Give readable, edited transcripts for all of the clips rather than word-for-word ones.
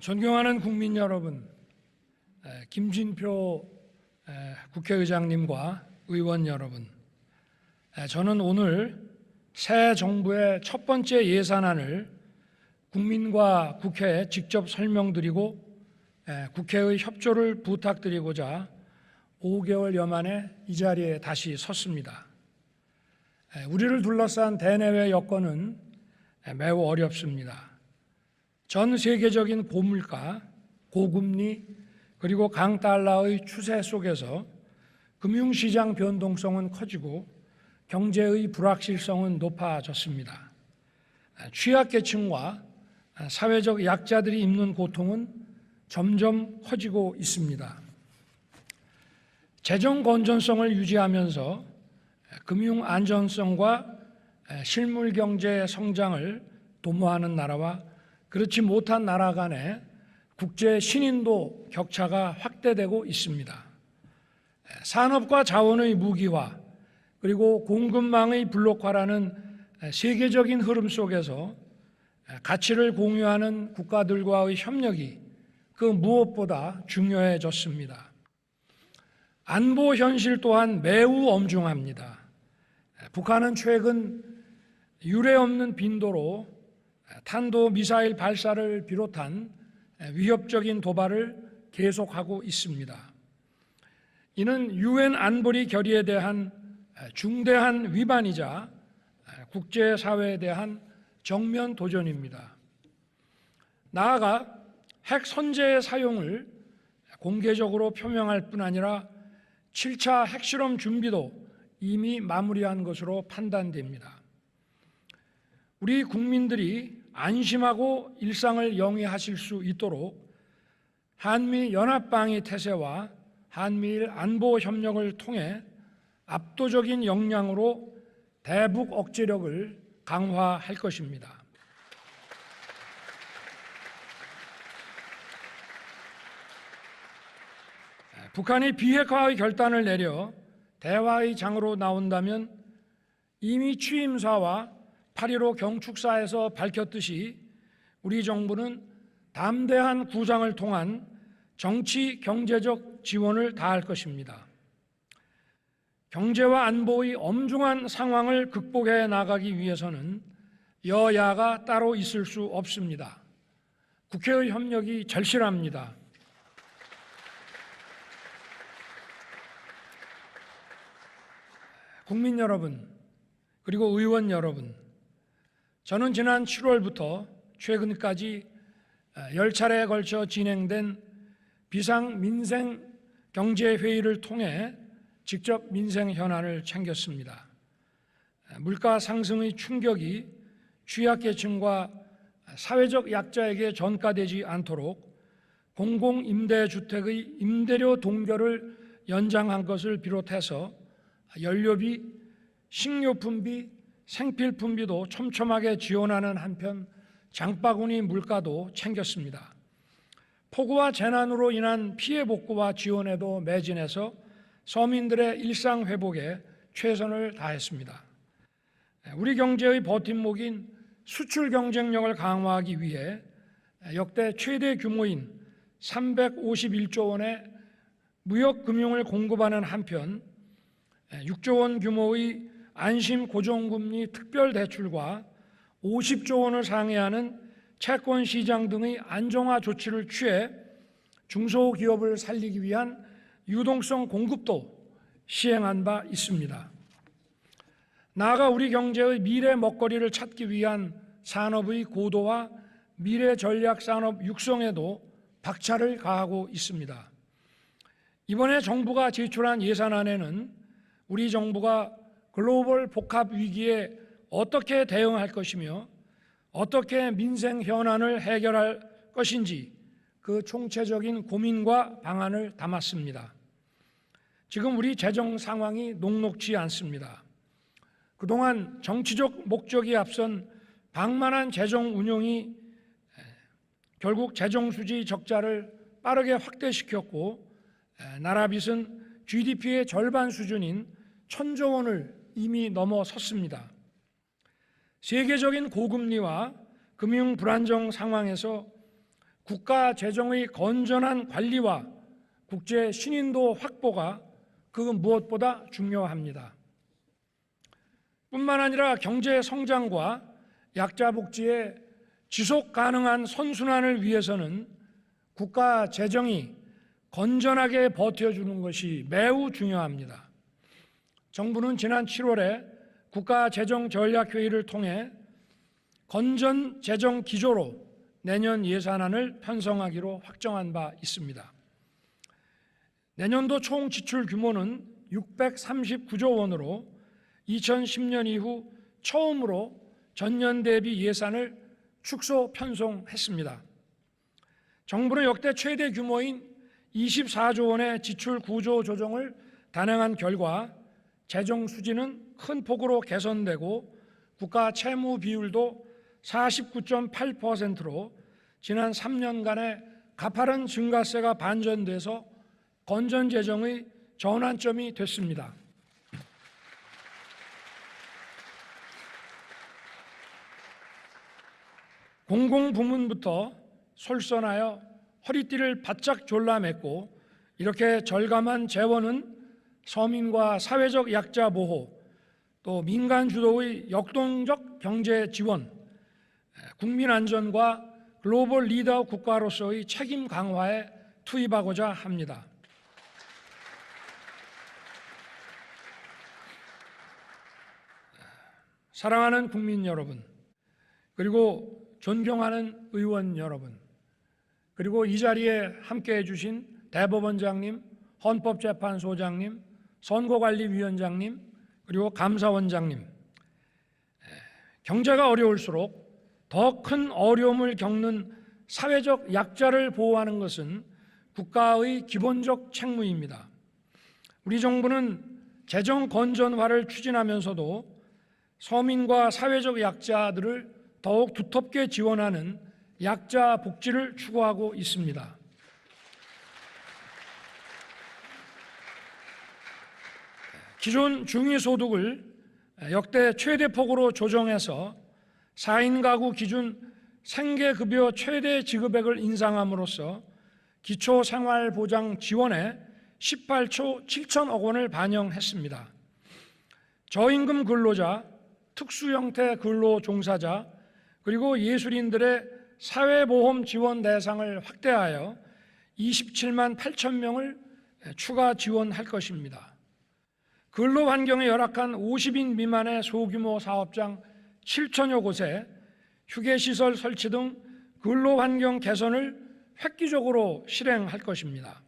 존경하는 국민 여러분, 김진표 국회의장님과 의원 여러분, 저는 오늘 새 정부의 첫 번째 예산안을 국민과 국회에 직접 설명드리고 국회의 협조를 부탁드리고자 5개월여 만에 이 자리에 다시 섰습니다. 우리를 둘러싼 대내외 여건은 매우 어렵습니다. 전 세계적인 고물가, 고금리, 그리고 강달러의 추세 속에서 금융시장 변동성은 커지고 경제의 불확실성은 높아졌습니다. 취약계층과 사회적 약자들이 입는 고통은 점점 커지고 있습니다. 재정 건전성을 유지하면서 금융 안전성과 실물 경제 성장을 도모하는 나라와 그렇지 못한 나라 간의 국제 신인도 격차가 확대되고 있습니다. 산업과 자원의 무기화 그리고 공급망의 블록화라는 세계적인 흐름 속에서 가치를 공유하는 국가들과의 협력이 그 무엇보다 중요해졌습니다. 안보 현실 또한 매우 엄중합니다. 북한은 최근 유례없는 빈도로 탄도미사일 발사를 비롯한 위협적인 도발을 계속하고 있습니다. 이는 유엔 안보리 결의에 대한 중대한 위반이자 국제사회에 대한 정면 도전입니다. 나아가 핵 선제의 사용을 공개적으로 표명할 뿐 아니라 7차 핵실험 준비도 이미 마무리한 것으로 판단됩니다. 우리 국민들이 안심하고 일상을 영위하실 수 있도록 한미 연합방위 태세와 한미일 안보 협력을 통해 압도적인 역량으로 대북 억제력을 강화할 것입니다. 북한이 비핵화의 결단을 내려 대화의 장으로 나온다면 이미 취임사와 8.15 경축사에서 밝혔듯이 우리 정부는 담대한 구상을 통한 정치, 경제적 지원을 다할 것입니다. 경제와 안보의 엄중한 상황을 극복해 나가기 위해서는 여야가 따로 있을 수 없습니다. 국회의 협력이 절실합니다. 국민 여러분, 그리고 의원 여러분, 저는 지난 7월부터 최근까지 10차례에 걸쳐 진행된 비상민생경제회의를 통해 직접 민생 현안을 챙겼습니다. 물가 상승의 충격이 취약계층과 사회적 약자에게 전가되지 않도록 공공임대주택의 임대료 동결을 연장한 것을 비롯해서 연료비, 식료품비, 생필품비도 촘촘하게 지원하는 한편 장바구니 물가도 챙겼습니다. 폭우와 재난으로 인한 피해 복구와 지원에도 매진해서 서민들의 일상 회복에 최선을 다했습니다. 우리 경제의 버팀목인 수출 경쟁력을 강화하기 위해 역대 최대 규모인 351조 원의 무역금융을 공급하는 한편 6조 원 규모의 안심 고정금리 특별대출과 50조 원을 상회하는 채권시장 등의 안정화 조치를 취해 중소기업을 살리기 위한 유동성 공급도 시행한 바 있습니다. 나아가 우리 경제의 미래 먹거리를 찾기 위한 산업의 고도화, 미래 전략 산업 육성에도 박차를 가하고 있습니다. 이번에 정부가 제출한 예산안에는 우리 정부가 글로벌 복합 위기에 어떻게 대응할 것이며 어떻게 민생 현안을 해결할 것인지 그 총체적인 고민과 방안을 담았습니다. 지금 우리 재정 상황이 녹록지 않습니다. 그동안 정치적 목적이 앞선 방만한 재정 운용이 결국 재정 수지 적자를 빠르게 확대시켰고 나라 빚은 GDP의 절반 수준인 1,000조 원을 이미 넘어섰습니다. 세계적인 고금리와 금융 불안정 상황에서 국가 재정의 건전한 관리와 국제 신인도 확보가 그 무엇보다 중요합니다. 뿐만 아니라 경제 성장과 약자 복지의 지속 가능한 선순환을 위해서는 국가 재정이 건전하게 버텨주는 것이 매우 중요합니다. 정부는 지난 7월에 국가재정전략회의를 통해 건전 재정 기조로 내년 예산안을 편성하기로 확정한 바 있습니다. 내년도 총 지출 규모는 639조 원으로 2010년 이후 처음으로 전년 대비 예산을 축소 편성했습니다. 정부는 역대 최대 규모인 24조 원의 지출 구조 조정을 단행한 결과 재정 수지는 큰 폭으로 개선되고 국가 채무 비율도 49.8%로 지난 3년간의 가파른 증가세가 반전돼서 건전 재정의 전환점이 됐습니다. 공공부문부터 솔선하여 허리띠를 바짝 졸라맸고 이렇게 절감한 재원은 서민과 사회적 약자 보호, 또 민간 주도의 역동적 경제 지원, 국민 안전과 글로벌 리더 국가로서의 책임 강화에 투입하고자 합니다. 사랑하는 국민 여러분, 그리고 존경하는 의원 여러분, 그리고 이 자리에 함께해 주신 대법원장님, 헌법재판소장님, 선거관리위원장님, 그리고 감사원장님, 경제가 어려울수록 더 큰 어려움을 겪는 사회적 약자를 보호하는 것은 국가의 기본적 책무입니다. 우리 정부는 재정 건전화를 추진하면서도 서민과 사회적 약자들을 더욱 두텁게 지원하는 약자 복지를 추구하고 있습니다. 기존 중위소득을 역대 최대폭으로 조정해서 4인 가구 기준 생계급여 최대 지급액을 인상함으로써 기초생활보장 지원에 18조 7천억 원을 반영했습니다. 저임금 근로자, 특수형태 근로종사자, 그리고 예술인들의 사회보험 지원 대상을 확대하여 27만 8천 명을 추가 지원할 것입니다. 근로환경이 열악한 50인 미만의 소규모 사업장 7천여 곳에 휴게시설 설치 등 근로환경 개선을 획기적으로 실행할 것입니다.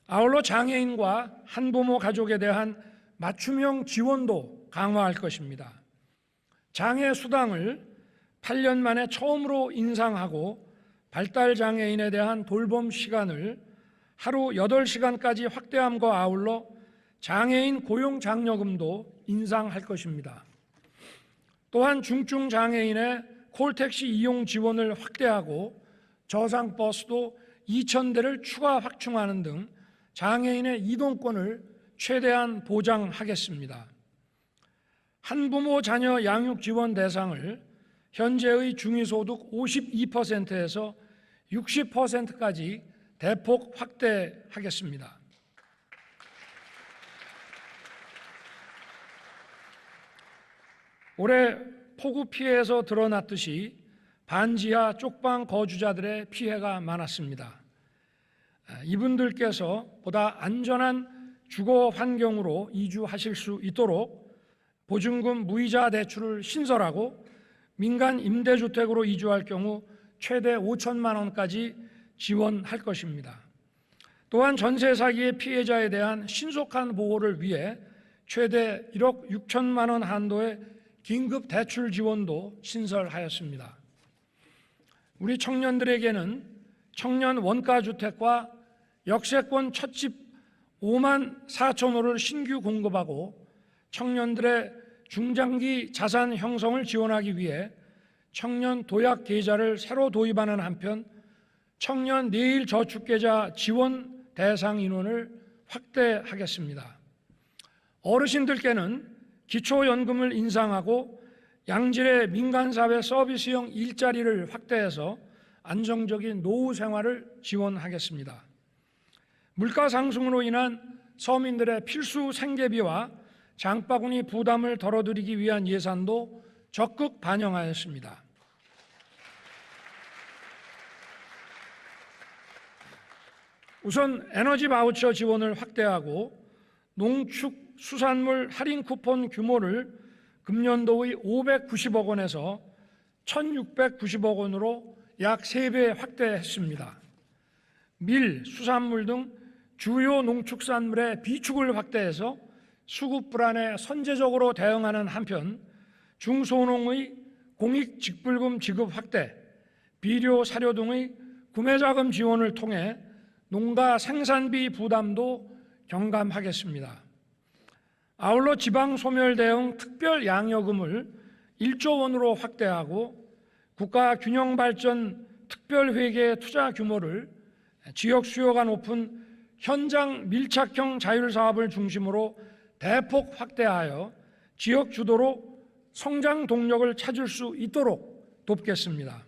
아울러 장애인과 한부모 가족에 대한 맞춤형 지원도 강화할 것입니다. 장애 수당을 8년 만에 처음으로 인상하고 발달장애인에 대한 돌봄 시간을 하루 8시간까지 확대함과 아울러 장애인 고용장려금도 인상할 것입니다. 또한 중증 장애인의 콜택시 이용 지원을 확대하고 저상버스도 2,000대를 추가 확충하는 등 장애인의 이동권을 최대한 보장하겠습니다. 한부모 자녀 양육 지원 대상을 현재의 중위소득 52%에서 60%까지 대폭 확대하겠습니다. 올해 폭우 피해에서 드러났듯이 반지하 쪽방 거주자들의 피해가 많았습니다. 이분들께서 보다 안전한 주거 환경으로 이주하실 수 있도록 보증금 무이자 대출을 신설하고 민간 임대주택으로 이주할 경우 최대 5천만 원까지 지원할 것입니다. 또한 전세 사기의 피해자에 대한 신속한 보호를 위해 최대 1억 6천만 원 한도의 긴급 대출 지원도 신설하였습니다. 우리 청년들에게는 청년 원가주택과 역세권 첫집 5만 4천 호를 신규 공급하고 청년들의 중장기 자산 형성을 지원하기 위해 청년 도약 계좌를 새로 도입하는 한편 청년 내일 저축계좌 지원 대상 인원을 확대하겠습니다. 어르신들께는 기초연금을 인상하고 양질의 민간사회 서비스형 일자리를 확대해서 안정적인 노후 생활을 지원하겠습니다. 물가 상승으로 인한 서민들의 필수 생계비와 장바구니 부담을 덜어드리기 위한 예산도 적극 반영하였습니다. 우선 에너지 바우처 지원을 확대하고 농축수산물 할인 쿠폰 규모를 금년도의 590억 원에서 1,690억 원으로 약 3배 확대했습니다. 밀, 수산물 등 주요 농축산물의 비축을 확대해서 수급 불안에 선제적으로 대응하는 한편 중소농의 공익직불금 지급 확대, 비료, 사료 등의 구매자금 지원을 통해 농가 생산비 부담도 경감하겠습니다. 아울러 지방소멸 대응 특별양여금을 1조 원으로 확대하고 국가균형발전 특별회계 투자 규모를 지역 수요가 높은 현장 밀착형 자율사업을 중심으로 대폭 확대하여 지역 주도로 성장 동력을 찾을 수 있도록 돕겠습니다.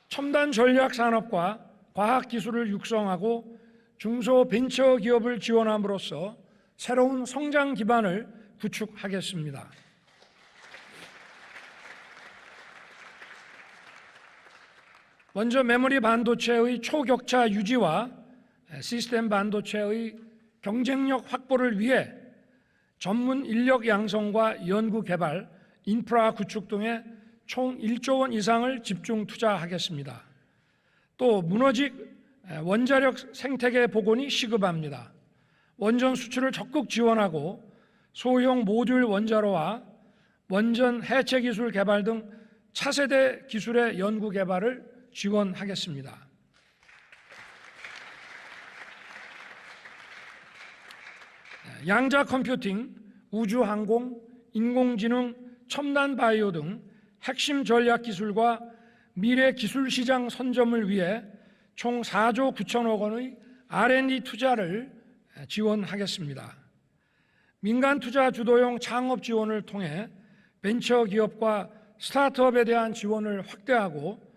첨단 전략 산업과 과학 기술을 육성하고 중소벤처기업을 지원함으로써 새로운 성장 기반을 구축하겠습니다. 먼저 메모리 반도체의 초격차 유지와 시스템 반도체의 경쟁력 확보를 위해 전문 인력 양성과 연구 개발, 인프라 구축 등에 총 1조 원 이상을 집중 투자하겠습니다. 또 문어직 원자력 생태계 복원이 시급합니다. 원전 수출을 적극 지원하고 소형 모듈 원자로와 원전 해체 기술 개발 등 차세대 기술의 연구 개발을 지원하겠습니다. 양자 컴퓨팅, 우주항공, 인공지능, 첨단 바이오 등 핵심 전략 기술과 미래 기술 시장 선점을 위해 총 4조 9천억 원의 R&D 투자를 지원하겠습니다. 민간 투자 주도형 창업 지원을 통해 벤처기업과 스타트업에 대한 지원을 확대하고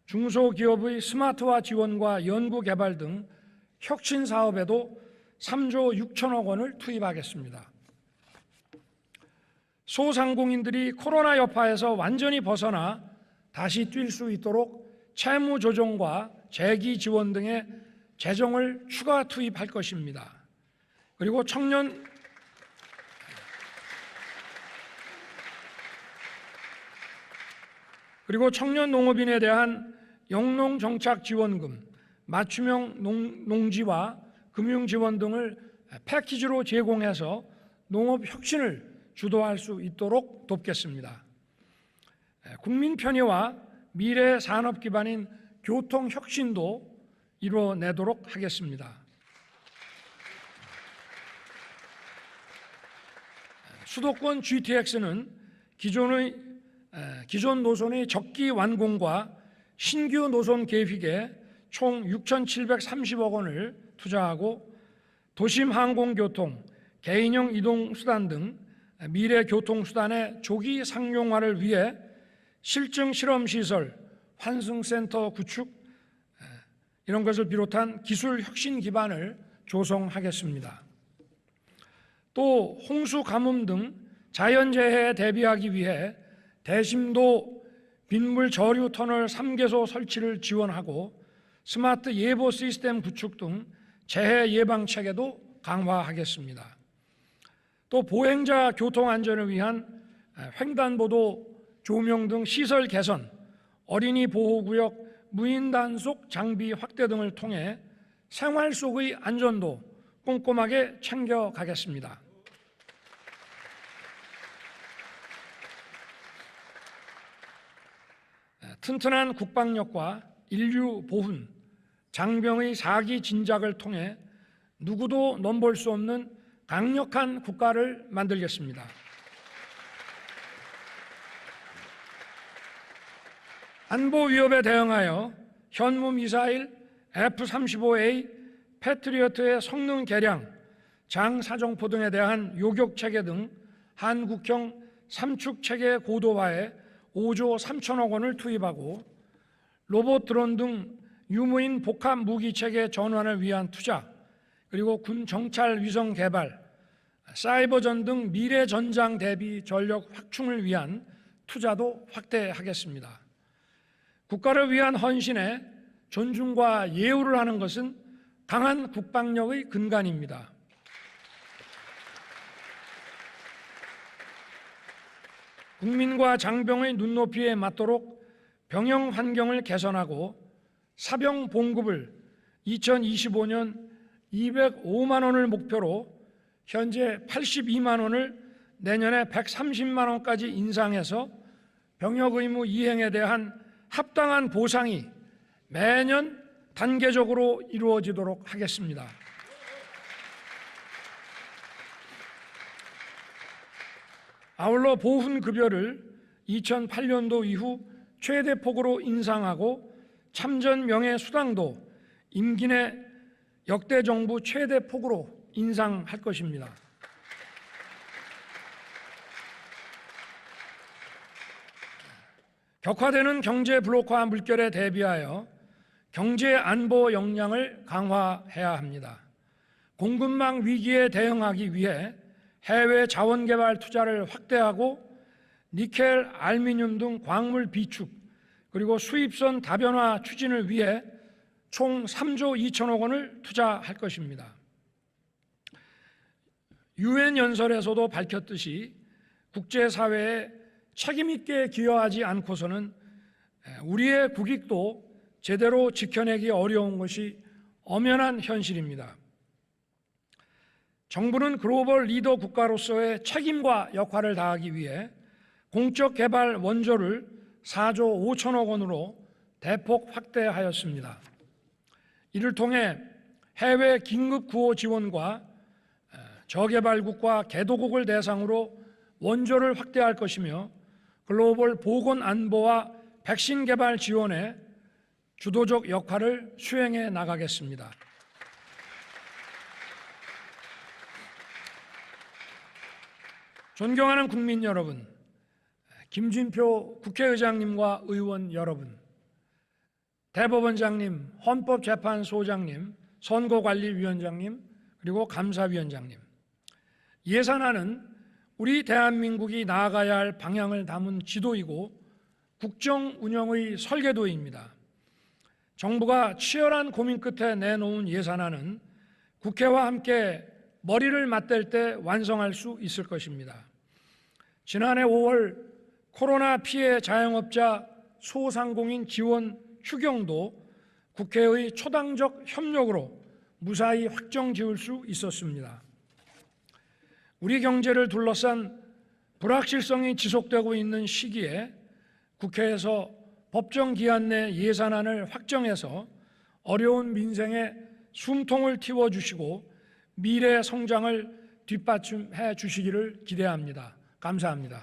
중소기업의 스마트화 지원과 연구개발 등 혁신 사업에도 3조 6천억 원을 투입하겠습니다. 소상공인들이 코로나 여파에서 완전히 벗어나 다시 뛸 수 있도록 채무 조정과 재기 지원 등의 재정을 추가 투입할 것입니다. 그리고 청년 농업인에 대한 영농 정착 지원금, 맞춤형 농지와 금융 지원 등을 패키지로 제공해서 농업 혁신을 주도할 수 있도록 돕겠습니다. 국민 편의와 미래 산업 기반인 교통 혁신도 이뤄내도록 하겠습니다. 수도권 GTX는 기존 노선의 적기 완공과 신규 노선 계획에 총 6,730억 원을 투자하고 도심 항공교통, 개인형 이동수단 등 미래 교통수단의 조기 상용화를 위해 실증 실험시설, 환승센터 구축 이런 것을 비롯한 기술 혁신 기반을 조성하겠습니다. 또 홍수 가뭄 등 자연재해에 대비하기 위해 대심도 빗물 저류 터널 3개소 설치를 지원하고 스마트 예보 시스템 구축 등 재해 예방 체계도 강화하겠습니다. 또 보행자 교통 안전을 위한 횡단보도 조명 등 시설 개선, 어린이 보호구역 무인 단속 장비 확대 등을 통해 생활 속의 안전도 꼼꼼하게 챙겨가겠습니다. 튼튼한 국방력과 인류 보훈, 장병의 사기 진작을 통해 누구도 넘볼 수 없는 강력한 국가를 만들겠습니다. 안보 위협에 대응하여 현무 미사일, F-35A, 패트리어트의 성능 개량, 장사정포 등에 대한 요격 체계 등 한국형 삼축체계 고도화에 5조 3천억 원을 투입하고 로봇 드론 등 유무인 복합 무기체계 전환을 위한 투자, 그리고 군 정찰 위성 개발, 사이버전 등 미래 전장 대비 전력 확충을 위한 투자도 확대하겠습니다. 국가를 위한 헌신에 존중과 예우를 하는 것은 강한 국방력의 근간입니다. 국민과 장병의 눈높이에 맞도록 병영 환경을 개선하고 사병 봉급을 2025년 205만 원을 목표로 현재 82만 원을 내년에 130만 원까지 인상해서 병역 의무 이행에 대한 합당한 보상이 매년 단계적으로 이루어지도록 하겠습니다. 아울러 보훈급여를 2008년도 이후 최대 폭으로 인상하고 참전 명예수당도 임기 내 역대 정부 최대 폭으로 인상할 것입니다. 격화되는 경제 블록화 물결에 대비하여 경제 안보 역량을 강화해야 합니다. 공급망 위기에 대응하기 위해 해외 자원개발 투자를 확대하고 니켈, 알루미늄 등 광물 비축, 그리고 수입선 다변화 추진을 위해 총 3조 2천억 원을 투자할 것입니다. 유엔 연설에서도 밝혔듯이 국제사회에 책임있게 기여하지 않고서는 우리의 국익도 제대로 지켜내기 어려운 것이 엄연한 현실입니다. 정부는 글로벌 리더 국가로서의 책임과 역할을 다하기 위해 공적 개발 원조를 4조 5천억 원으로 대폭 확대하였습니다. 이를 통해 해외 긴급 구호 지원과 저개발국과 개도국을 대상으로 원조를 확대할 것이며 글로벌 보건 안보와 백신 개발 지원에 주도적 역할을 수행해 나가겠습니다. 존경하는 국민 여러분, 김진표 국회의장님과 의원 여러분, 대법원장님, 헌법재판소장님, 선거관리위원장님, 그리고 감사위원장님, 예산안은 우리 대한민국이 나아가야 할 방향을 담은 지도이고 국정 운영의 설계도입니다. 정부가 치열한 고민 끝에 내놓은 예산안은 국회와 함께 머리를 맞댈 때 완성할 수 있을 것입니다. 지난해 5월 코로나 피해 자영업자 소상공인 지원 추경도 국회의 초당적 협력으로 무사히 확정 지을 수 있었습니다. 우리 경제를 둘러싼 불확실성이 지속되고 있는 시기에 국회에서 법정 기한 내 예산안을 확정해서 어려운 민생에 숨통을 틔워주시고 미래 성장을 뒷받침해 주시기를 기대합니다. 감사합니다.